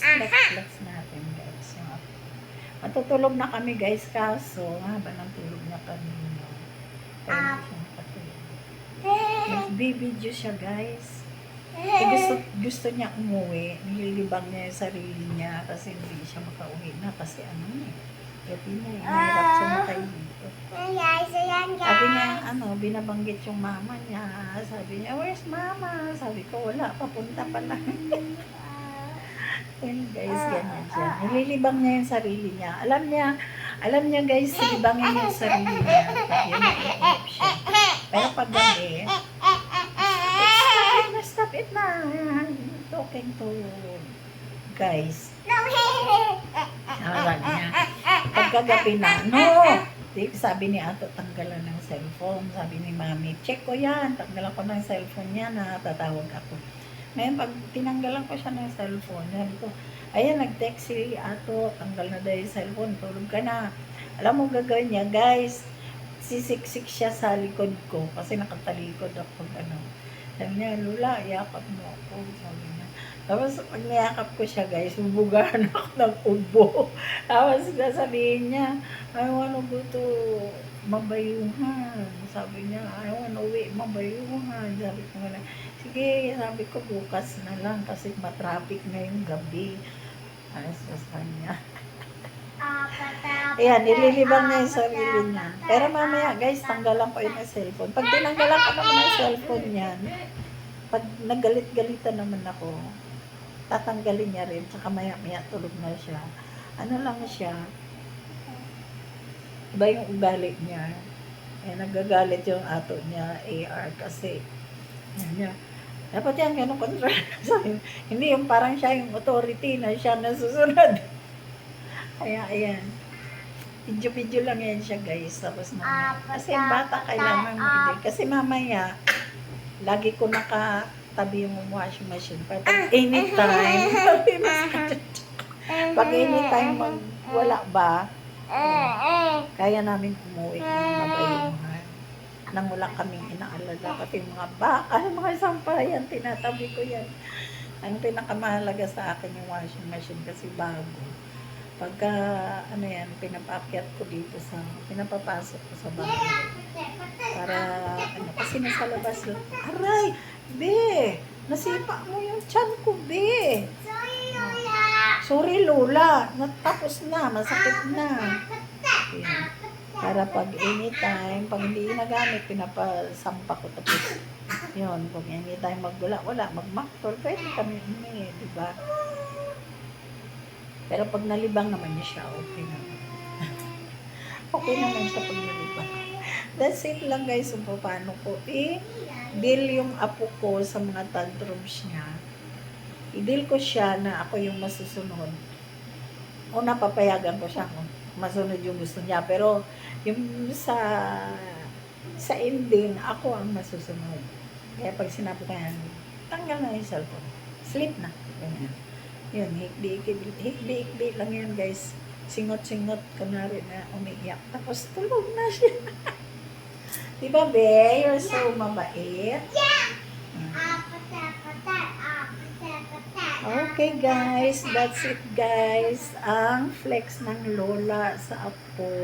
guys, flex natin guys. Matutulog na kami guys, kaso haba ng tulog niya kanina. Kaya hindi siya makatulog. Nagbibideo siya guys. Gusto niya umuwi. Nililibang niya yung sarili niya kasi hindi siya makauwi na kasi gabi na hirap sumakay dito. Sabi niya, binabanggit yung mama niya. Sabi niya, where's mama? Sabi ko, wala, papunta pa lang. Well, guys, ganyan siya. Nililibang niya yung sarili niya. Alam niya guys, silibangin niya yung sarili niya. Yun, naiinip siya. Pero pag gabi, stop it na. Talking to guys. Sabi niya. Pagkagabi na, no! Sabi ni Ato, tanggalan ng cellphone. Sabi ni Mami, check ko yan. Tanggalan ko ng cellphone niya na tatawag ako. Ngayon, pag tinanggalan ko siya ng cellphone, sabi ko, ayan, nag-text si Ato, tanggal na daw yung cellphone, tulog ka na. Alam mo gagawin niya, guys, sisiksik siya sa likod ko kasi nakatalikod ako, Sabi niya, Lula, yakap mo ako, sabi niya. Tapos, pag niyakap ko siya, guys, bubugahan ako ng ubo. Tapos, sasabihin niya, I wanna go to Mabayuhan. Sabi niya, I wanna uwi Mabayuhan. Sabi ko na, sige, sabi ko, bukas na lang kasi matraffic na yung gabi. Ayos sa kanya. Ayan, nililibang niya yung sarili niya. Pero mamaya, guys, tanggalan ko yung cellphone. Pag tinanggalan ko naman yung cellphone niyan, pag nagalit-galitan naman ako, tatanggalin niya rin, tsaka maya-maya tulog na siya. Ano lang siya, iba yung ugali niya. Nagagalit yung Ato niya, AR, kasi, niya, dapat yan, ganun control. Hindi yung parang siya yung authority na siya nasusunod. Kaya, ayan. Video-video lang yan siya, guys. Tapos na, kasi yung bata kailangan mo i-deal. Kasi mamaya, lagi ko nakatabi yung washing machine. Pag anytime, pag anytime wala ba, kaya namin umuwi ng Mabayuhan. Nang wala kaming inaalaga. Pati mga baka, mga sampayan, tinatabi ko yan. Ang pinakamahalaga sa akin yung washing machine kasi bago. Pagka, pinapakyat ko dito pinapapasok ko sa bahay. Para, kasi nasa labas lang. Aray! Be! Nasipa mo yung tiyan ko, be! Sorry, Lola. Natapos na. Masakit na. Ayan. Para pag anytime, pag hindi nagamit, pinapasampa ko. Tapos, yun, pag anytime wala, magmaktol, pwede kami diba? Pero pag nalibang naman niya siya, okay naman. Okay naman siya pag nalibang. That's it lang guys, kung paano ko i-deal yung apo ko sa mga tantrums niya. I-deal ko siya na ako yung masusunod. Una, papayagan ko siya kung masunod yung gusto niya. Pero yung sa ending, ako ang masusunod. Kaya pag sinabi ko yan, tanggal na yung cellphone. Sleep na. Ganyan. Yun, hikbi lang yan guys. Singot-singot ka na rin na umiiyak. Tapos tulog na siya. Diba, Be? You're so mabait. Okay guys, that's it guys. Ang flex ng Lola sa apo.